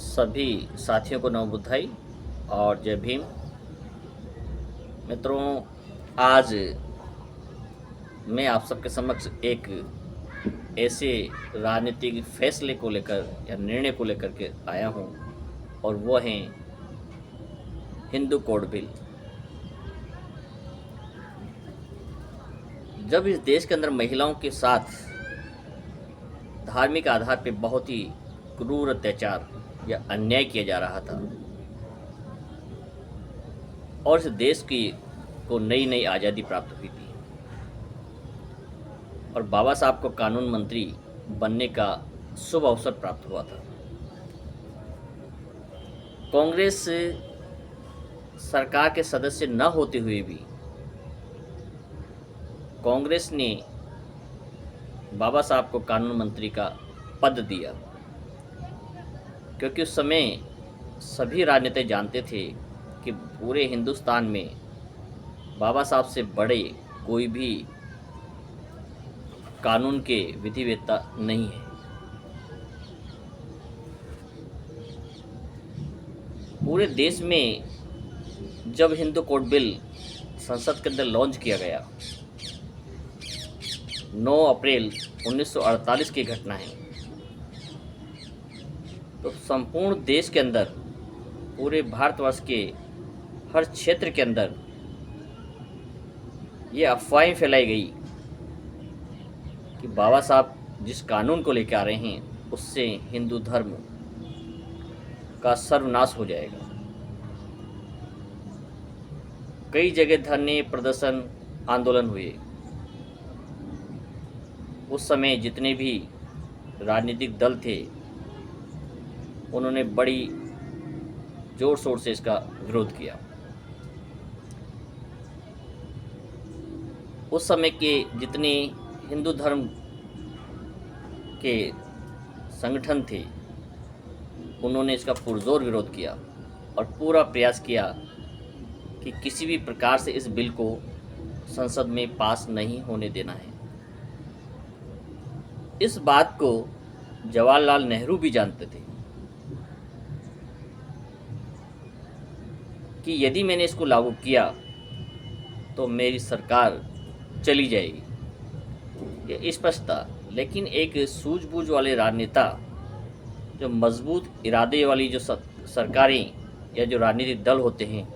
सभी साथियों को नवबुद्धाई और जय भीम। मित्रों, आज मैं आप सबके समक्ष एक ऐसे राजनीतिक फैसले को लेकर या निर्णय को लेकर के आया हूं, और वो है हिंदू कोड बिल। जब इस देश के अंदर महिलाओं के साथ धार्मिक आधार पर बहुत ही क्रूर अत्याचार या अन्याय किया जा रहा था और इस देश की को नई नई आज़ादी प्राप्त हुई थी और बाबा साहब को कानून मंत्री बनने का शुभ अवसर प्राप्त हुआ था। कांग्रेस सरकार के सदस्य न होते हुए भी कांग्रेस ने बाबा साहब को कानून मंत्री का पद दिया, क्योंकि उस समय सभी राजनेता जानते थे कि पूरे हिंदुस्तान में बाबा साहब से बड़े कोई भी कानून के विधिवेत्ता नहीं है। पूरे देश में जब हिंदू कोड बिल संसद के अंदर लॉन्च किया गया, 9 अप्रैल 1948 की घटना है, तो संपूर्ण देश के अंदर, पूरे भारतवर्ष के हर क्षेत्र के अंदर ये अफवाहें फैलाई गई कि बाबा साहब जिस कानून को लेकर आ रहे हैं उससे हिंदू धर्म का सर्वनाश हो जाएगा। कई जगह धरने, प्रदर्शन, आंदोलन हुए। उस समय जितने भी राजनीतिक दल थे उन्होंने बड़ी जोर शोर से इसका विरोध किया। उस समय के जितने हिंदू धर्म के संगठन थे उन्होंने इसका पुरजोर विरोध किया और पूरा प्रयास किया कि किसी भी प्रकार से इस बिल को संसद में पास नहीं होने देना है। इस बात को जवाहरलाल नेहरू भी जानते थे कि यदि मैंने इसको लागू किया तो मेरी सरकार चली जाएगी, ये स्पष्ट था। लेकिन एक सूझबूझ वाले राजनेता, जो मजबूत इरादे वाली जो सरकारें या जो राजनीतिक दल होते हैं,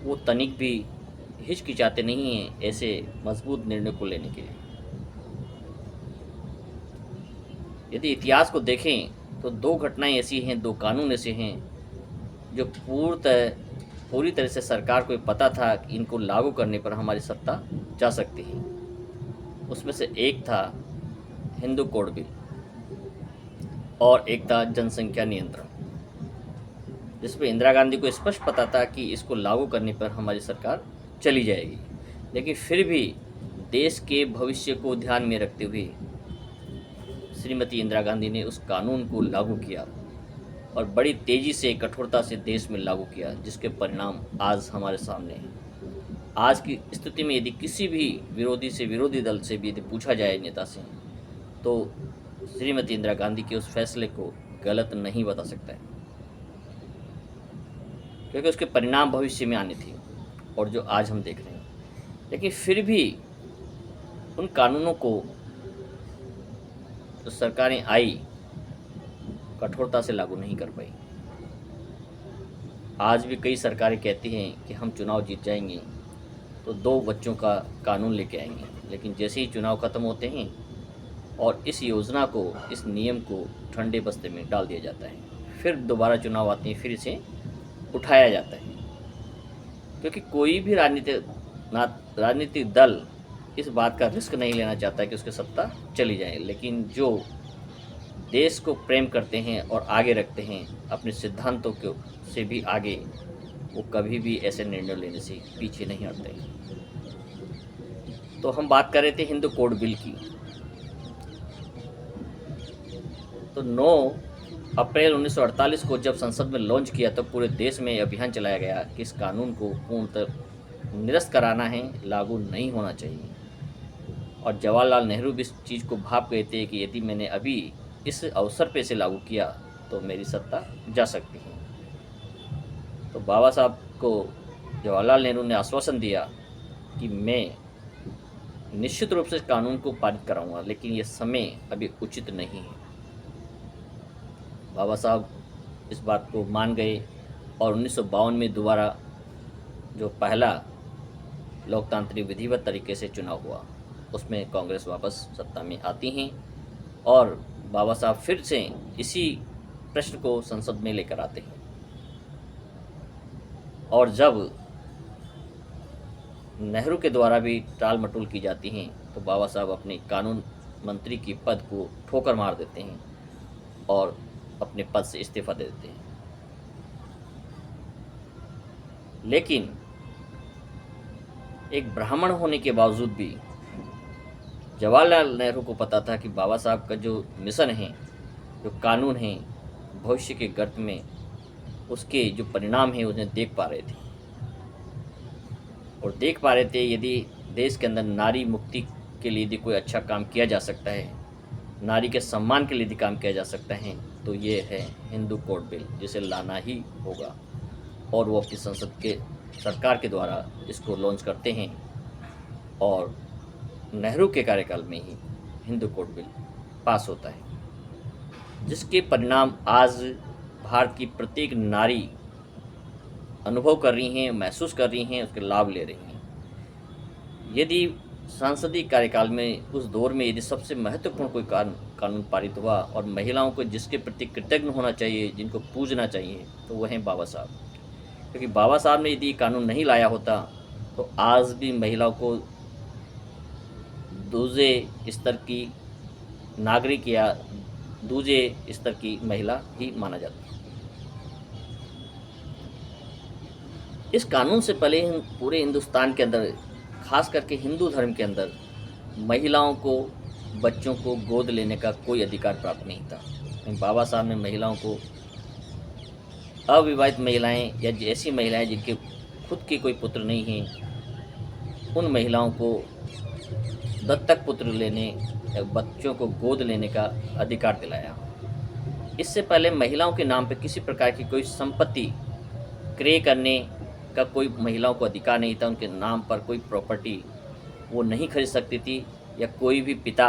वो तनिक भी हिचकिचाते नहीं हैं ऐसे मजबूत निर्णय को लेने के लिए। यदि इतिहास को देखें तो 2 घटनाएं ऐसी हैं, 2 कानून ऐसे हैं जो पूरी तरह से सरकार को पता था कि इनको लागू करने पर हमारी सत्ता जा सकती है। उसमें से एक था हिंदू कोड बिल और एक था जनसंख्या नियंत्रण, जिसमें इंदिरा गांधी को स्पष्ट पता था कि इसको लागू करने पर हमारी सरकार चली जाएगी, लेकिन फिर भी देश के भविष्य को ध्यान में रखते हुए श्रीमती इंदिरा गांधी ने उस कानून को लागू किया और बड़ी तेज़ी से, कठोरता से देश में लागू किया, जिसके परिणाम आज हमारे सामने हैं। आज की स्थिति में यदि किसी भी विरोधी दल से भी यदि पूछा जाए, नेता से, तो श्रीमती इंदिरा गांधी के उस फैसले को गलत नहीं बता सकता है, क्योंकि उसके परिणाम भविष्य में आने थे और जो आज हम देख रहे हैं। लेकिन फिर भी उन कानूनों को जो सरकारें आई कठोरता से लागू नहीं कर पाई। आज भी कई सरकारें कहती हैं कि हम चुनाव जीत जाएंगे तो 2 बच्चों का कानून लेके आएंगे, लेकिन जैसे ही चुनाव ख़त्म होते हैं और इस योजना को, इस नियम को ठंडे बस्ते में डाल दिया जाता है, फिर दोबारा चुनाव आते हैं, फिर इसे उठाया जाता है, क्योंकि कोई भी राजनीतिक दल इस बात का रिस्क नहीं लेना चाहता है कि उसकी सत्ता चली जाए। लेकिन जो देश को प्रेम करते हैं और आगे रखते हैं अपने सिद्धांतों को से भी आगे, वो कभी भी ऐसे निर्णय लेने से पीछे नहीं हटते। तो हम बात कर रहे थे हिंदू कोड बिल की। तो 9 अप्रैल 1948 को जब संसद में लॉन्च किया तो पूरे देश में अभियान चलाया गया कि इस कानून को पूर्णतः निरस्त कराना है, लागू नहीं होना चाहिए। और जवाहरलाल नेहरू भी इस चीज़ को भाप गए थे कि यदि मैंने अभी इस अवसर पे इसे लागू किया तो मेरी सत्ता जा सकती है। तो बाबा साहब को जवाहरलाल नेहरू ने आश्वासन दिया कि मैं निश्चित रूप से कानून को पारित कराऊंगा, लेकिन ये समय अभी उचित नहीं है। बाबा साहब इस बात को मान गए और 1952 में दोबारा जो पहला लोकतांत्रिक विधिवत तरीके से चुनाव हुआ, उसमें कांग्रेस वापस सत्ता में आती हैं और बाबा साहब फिर से इसी प्रश्न को संसद में लेकर आते हैं। और जब नेहरू के द्वारा भी टाल मटोल की जाती हैं तो बाबा साहब अपने कानून मंत्री की पद को ठोकर मार देते हैं और अपने पद से इस्तीफा दे देते हैं। लेकिन एक ब्राह्मण होने के बावजूद भी जवाहरलाल नेहरू को पता था कि बाबा साहब का जो मिशन है, जो कानून है, भविष्य के गर्त में उसके जो परिणाम हैं उन्हें देख पा रहे थे। और देख पा रहे थे यदि देश के अंदर नारी मुक्ति के लिए यदि कोई अच्छा काम किया जा सकता है, नारी के सम्मान के लिए यदि काम किया जा सकता है, तो ये है हिंदू कोड बिल, जिसे लाना ही होगा। और वो अपनी संसद के सरकार के द्वारा इसको लॉन्च करते हैं और नेहरू के कार्यकाल में ही हिंदू कोड बिल पास होता है, जिसके परिणाम आज भारत की प्रत्येक नारी अनुभव कर रही हैं, महसूस कर रही हैं, उसके लाभ ले रही हैं। यदि सांसदीय कार्यकाल में उस दौर में यदि सबसे महत्वपूर्ण कोई कानून पारित हुआ और महिलाओं को जिसके प्रति कृतज्ञ होना चाहिए, जिनको पूजना चाहिए, तो वह हैं बाबा साहब। क्योंकि बाबा साहब ने यदि कानून नहीं लाया होता तो आज भी महिलाओं को दूसरे स्तर की नागरिक या दूसरे स्तर की महिला ही माना जाता है। इस कानून से पहले पूरे हिंदुस्तान के अंदर, खास करके हिंदू धर्म के अंदर, महिलाओं को, बच्चों को गोद लेने का कोई अधिकार प्राप्त नहीं था। बाबा साहब ने महिलाओं को, अविवाहित महिलाएं या ऐसी महिलाएं जिनके खुद के कोई पुत्र नहीं हैं, उन महिलाओं को दत्तक पुत्र लेने या बच्चों को गोद लेने का अधिकार दिलाया। इससे पहले महिलाओं के नाम पर किसी प्रकार की कोई संपत्ति क्रय करने का कोई महिलाओं को अधिकार नहीं था। उनके नाम पर कोई प्रॉपर्टी वो नहीं खरीद सकती थी, या कोई भी पिता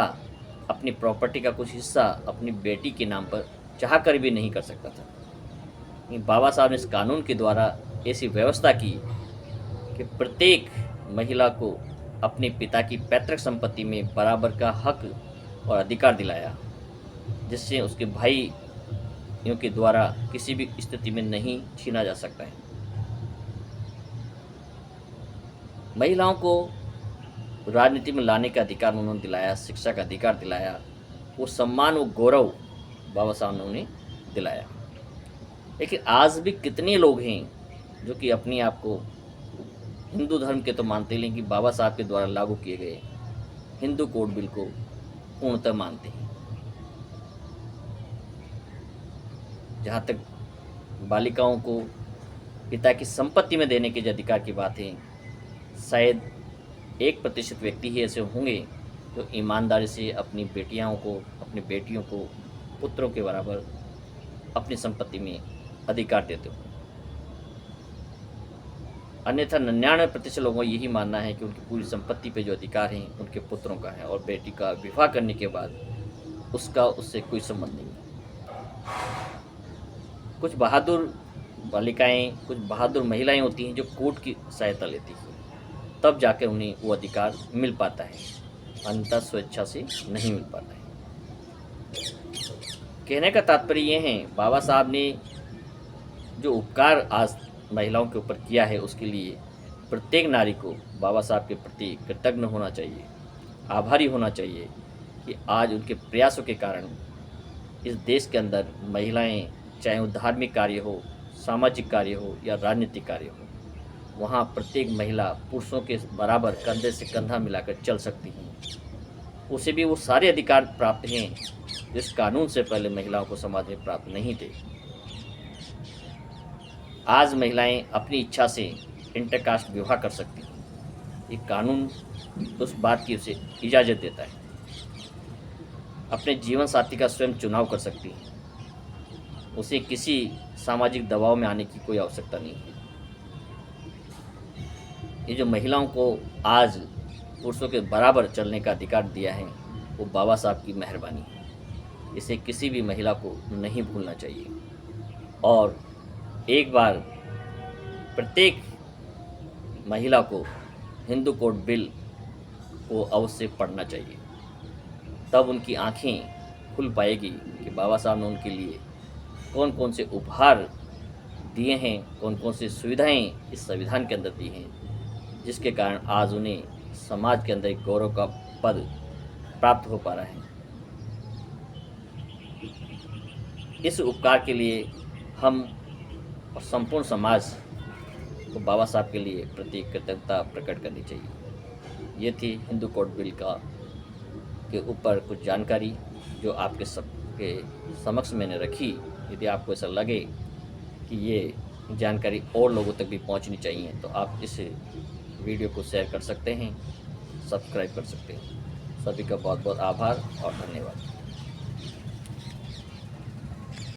अपनी प्रॉपर्टी का कुछ हिस्सा अपनी बेटी के नाम पर चाह कर भी नहीं कर सकता था। बाबा साहब ने इस कानून के द्वारा ऐसी व्यवस्था की कि प्रत्येक महिला को अपने पिता की पैतृक संपत्ति में बराबर का हक और अधिकार दिलाया, जिससे उसके भाइयों के द्वारा किसी भी स्थिति में नहीं छीना जा सकता है। महिलाओं को राजनीति में लाने का अधिकार उन्होंने दिलाया, शिक्षा का अधिकार दिलाया, वो सम्मान, वो गौरव बाबा साहब ने उन्हें दिलाया। लेकिन आज भी कितने लोग हैं जो कि अपने आप को हिंदू धर्म के तो मानते हैं, लेकिन बाबा साहब के द्वारा लागू किए गए हिंदू कोड बिल को पूर्णतः मानते हैं। जहाँ तक बालिकाओं को पिता की संपत्ति में देने के जो अधिकार की बात है, शायद 1% व्यक्ति ही ऐसे होंगे जो ईमानदारी से अपनी बेटियों को पुत्रों के बराबर अपनी संपत्ति में अधिकार देते हो। अन्यथा 99% लोगों का यही मानना है कि उनकी पूरी संपत्ति पे जो अधिकार हैं उनके पुत्रों का है, और बेटी का विवाह करने के बाद उससे कोई संबंध नहीं। कुछ बहादुर बालिकाएं, कुछ बहादुर महिलाएं होती हैं जो कोर्ट की सहायता लेती हैं, तब जाकर उन्हें वो अधिकार मिल पाता है, अन्यथा स्वेच्छा से नहीं मिल पाता है। कहने का तात्पर्य ये है, बाबा साहब ने जो उपकार आज महिलाओं के ऊपर किया है, उसके लिए प्रत्येक नारी को बाबा साहब के प्रति कृतज्ञ होना चाहिए, आभारी होना चाहिए कि आज उनके प्रयासों के कारण इस देश के अंदर महिलाएं, चाहे वो धार्मिक कार्य हो, सामाजिक कार्य हो या राजनीतिक कार्य हो, वहाँ प्रत्येक महिला पुरुषों के बराबर कंधे से कंधा मिलाकर चल सकती हैं। उसे भी वो सारे अधिकार प्राप्त हैं जिस कानून से पहले महिलाओं को समाज में प्राप्त नहीं थे। आज महिलाएं अपनी इच्छा से इंटरकास्ट विवाह कर सकती हैं। ये कानून उस बात की उसे इजाज़त देता है। अपने जीवन साथी का स्वयं चुनाव कर सकती हैं। उसे किसी सामाजिक दबाव में आने की कोई आवश्यकता नहीं है। ये जो महिलाओं को आज पुरुषों के बराबर चलने का अधिकार दिया है, वो बाबा साहब की मेहरबानी है। इसे किसी भी महिला को नहीं भूलना चाहिए और एक बार प्रत्येक महिला को हिंदू कोड बिल को अवश्य पढ़ना चाहिए। तब उनकी आँखें खुल पाएगी कि बाबा साहब ने उनके लिए कौन कौन से उपहार दिए हैं, कौन कौन सी सुविधाएं इस संविधान के अंदर दी हैं, जिसके कारण आज उन्हें समाज के अंदर एक गौरव का पद प्राप्त हो पा रहा है। इस उपकार के लिए हम और संपूर्ण समाज को बाबा साहब के लिए प्रति कृतज्ञता प्रकट करनी चाहिए। ये थी हिंदू कोड बिल के ऊपर कुछ जानकारी जो आपके सबके समक्ष मैंने रखी। यदि आपको ऐसा लगे कि ये जानकारी और लोगों तक भी पहुंचनी चाहिए तो आप इस वीडियो को शेयर कर सकते हैं, सब्सक्राइब कर सकते हैं। सभी का बहुत बहुत आभार और धन्यवाद।